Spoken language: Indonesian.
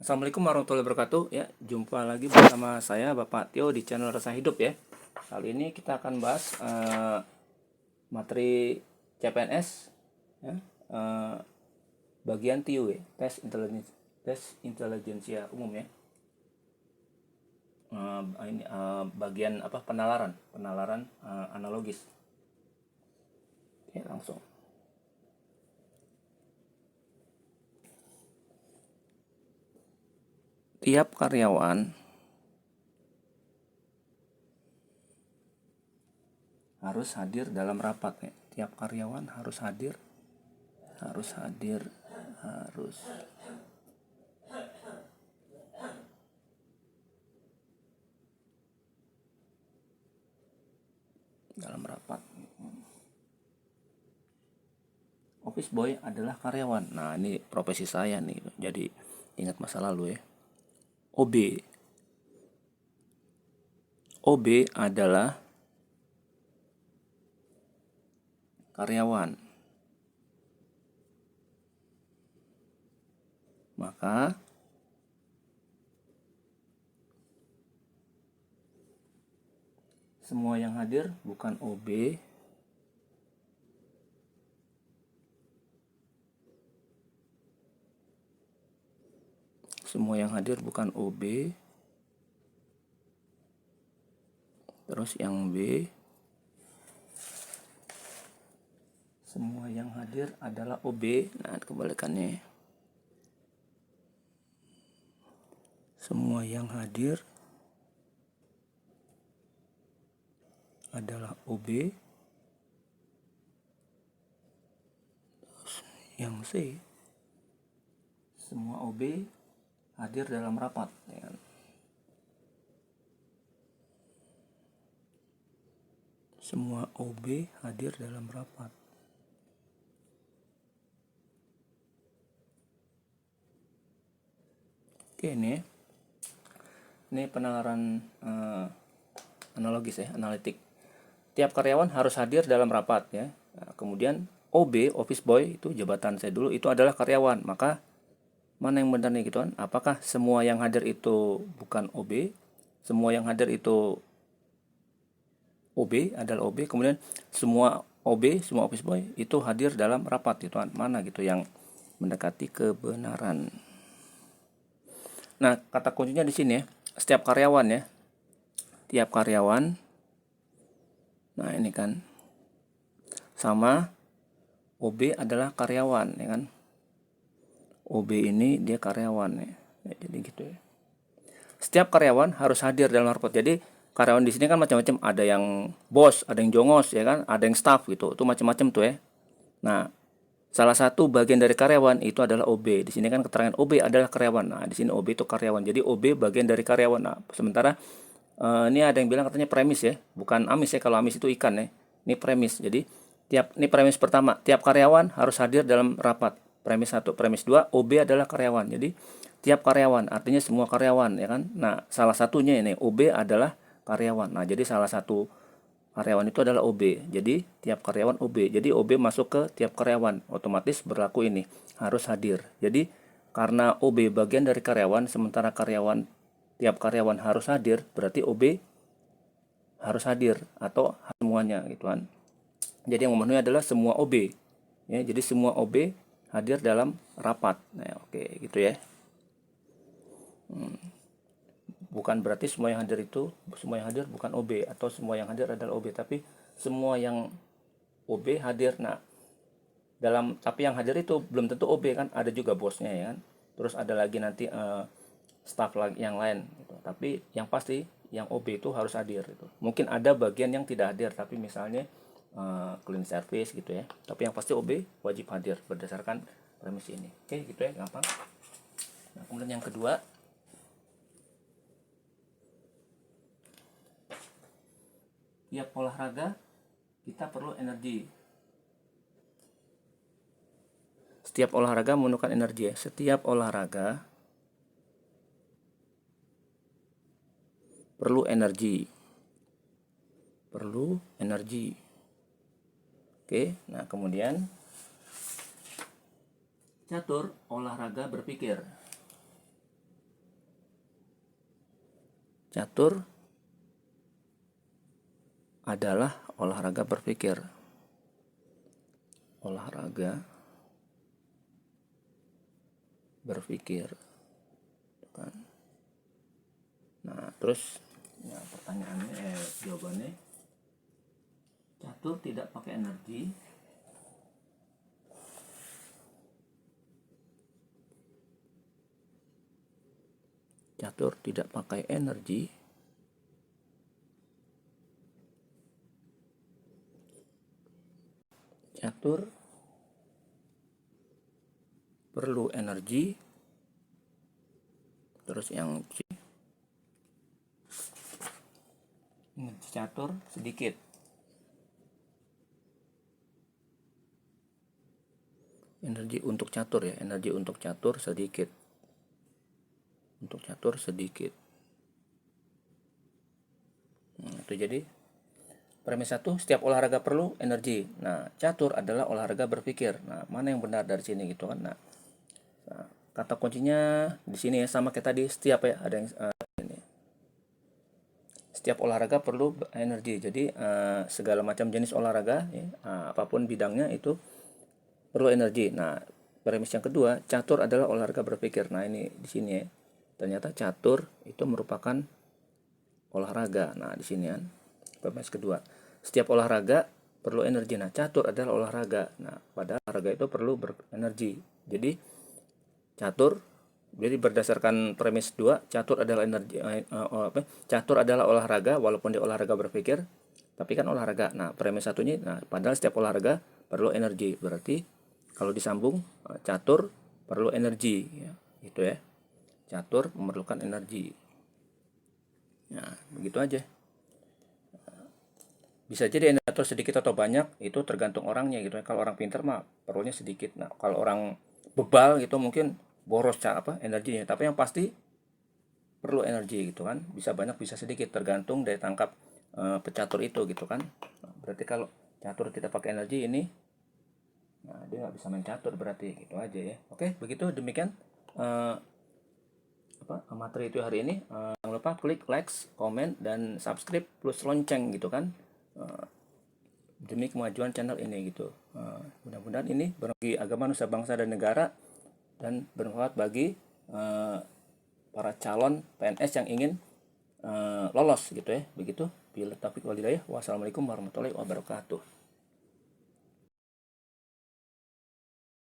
Assalamualaikum warahmatullahi wabarakatuh. Ya, jumpa lagi bersama saya Bapak Tio di channel Rasa Hidup ya. Kali ini kita akan bahas materi CPNS ya, bagian TIU ya, tes intelijensia umum ya. Ini bagian apa penalaran analogis. Oke, langsung. Tiap karyawan harus hadir dalam rapat ya. Tiap karyawan harus hadir dalam rapat. Office boy adalah karyawan. Nah, ini profesi saya nih. Jadi ingat masa lalu ya. OB adalah karyawan. Maka semua yang hadir bukan OB terus yang B, semua yang hadir adalah OB. Nah, kebalikannya. Semua yang hadir adalah OB. Terus yang C, semua OB hadir dalam rapat ya. Semua OB hadir dalam rapat. Oke, ini penalaran analogis ya, analitik. Tiap karyawan harus hadir dalam rapat ya. Nah, kemudian OB, office boy, itu jabatan saya dulu, itu adalah karyawan. Maka mana yang benar nih gitu kan? Apakah semua yang hadir itu bukan OB? Semua yang hadir itu OB adalah OB, kemudian semua OB, semua office boy itu hadir dalam rapat gitu kan. Mana gitu yang mendekati kebenaran. Nah, kata kuncinya di sini ya. Setiap karyawan ya. Tiap karyawan. Nah, ini kan sama OB adalah karyawan ya kan. OB ini dia karyawan ya. Jadi gitu ya. Setiap karyawan harus hadir dalam rapat. Jadi karyawan di sini kan macam-macam, ada yang bos, ada yang jongos ya kan, ada yang staff gitu. Itu macam-macam tuh ya. Nah, salah satu bagian dari karyawan itu adalah OB. Di sini kan keterangan OB adalah karyawan. Nah, di sini OB itu karyawan. Jadi OB bagian dari karyawan. Nah, sementara ini ada yang bilang katanya premis ya, bukan amis ya. Kalau amis itu ikan ya. Ini premis. Jadi ini premis pertama, tiap karyawan harus hadir dalam rapat. Premis 1, premis 2, OB adalah karyawan. Jadi tiap karyawan artinya semua karyawan ya kan. Nah, salah satunya ini OB adalah karyawan. Nah, jadi salah satu karyawan itu adalah OB. Jadi tiap karyawan OB. Jadi OB masuk ke tiap karyawan, otomatis berlaku ini harus hadir. Jadi karena OB bagian dari karyawan, sementara tiap karyawan harus hadir, berarti OB harus hadir atau semuanya gitu kan. Jadi yang memenuhi adalah semua OB. Ya, jadi semua OB hadir dalam rapat. Nah, oke gitu ya. Bukan berarti semua yang hadir bukan OB atau semua yang hadir adalah OB, tapi semua yang OB hadir. Nah, tapi yang hadir itu belum tentu OB kan, ada juga bosnya ya kan. Terus ada lagi nanti staff lagi yang lain gitu. Tapi yang pasti yang OB itu harus hadir gitu. Mungkin ada bagian yang tidak hadir, tapi misalnya clean service gitu ya. Tapi yang pasti OB wajib hadir berdasarkan premis ini. Oke, gitu ya, gampang. Nah, kemudian yang kedua, tiap olahraga kita perlu energi. Setiap olahraga memerlukan energi ya. Setiap olahraga perlu energi. Oke, nah kemudian catur olahraga berpikir. Catur adalah olahraga berpikir. Olahraga berpikir. Kan? Nah, terus ya, pertanyaannya, jawabannya, catur tidak pakai energi. Catur tidak pakai energi. Catur perlu energi. Terus yang C, catur sedikit. Energi untuk catur ya, energi untuk catur sedikit. Untuk catur sedikit. Nah, itu jadi premis 1, setiap olahraga perlu energi. Nah, catur adalah olahraga berpikir. Nah, mana yang benar dari sini gitu kan. Nah, kata kuncinya di sini ya, sama kayak tadi, setiap ya, ada yang ini. Setiap olahraga perlu energi. Jadi segala macam jenis olahraga ya, apapun bidangnya itu perlu energi. Nah, premis yang kedua, catur adalah olahraga berpikir. Nah, ini di sini ya. Ternyata catur itu merupakan olahraga. Nah, di sini kan premis kedua. Setiap olahraga perlu energi. Nah, catur adalah olahraga. Nah, pada olahraga itu perlu berenergi. Jadi catur, jadi berdasarkan premis 2, catur adalah energi, catur adalah olahraga walaupun dia olahraga berpikir, tapi kan olahraga. Nah, premis satunya, nah, padahal setiap olahraga perlu energi. Berarti kalau disambung, catur perlu energi ya. Gitu ya. Catur memerlukan energi. Nah, begitu aja. Bisa jadi catur sedikit atau banyak itu tergantung orangnya gitu ya. Kalau orang pintar mah perlunya sedikit. Nah, kalau orang bebal gitu mungkin boros energinya. Tapi yang pasti perlu energi gitu kan. Bisa banyak bisa sedikit tergantung dari tangkap pecatur itu gitu kan. Nah, berarti kalau catur tidak pakai energi ini, nah dia nggak bisa main catur berarti, gitu aja ya. Oke, begitu demikian materi itu hari ini. Jangan lupa klik like, komen, dan subscribe plus lonceng gitu kan, demi kemajuan channel ini gitu. Mudah-mudahan ini bagi agama, nusa, bangsa, dan negara, dan bermanfaat bagi para calon PNS yang ingin lolos gitu ya. Begitu. Bila taufiq wal hidayah. Wassalamualaikum warahmatullahi wabarakatuh.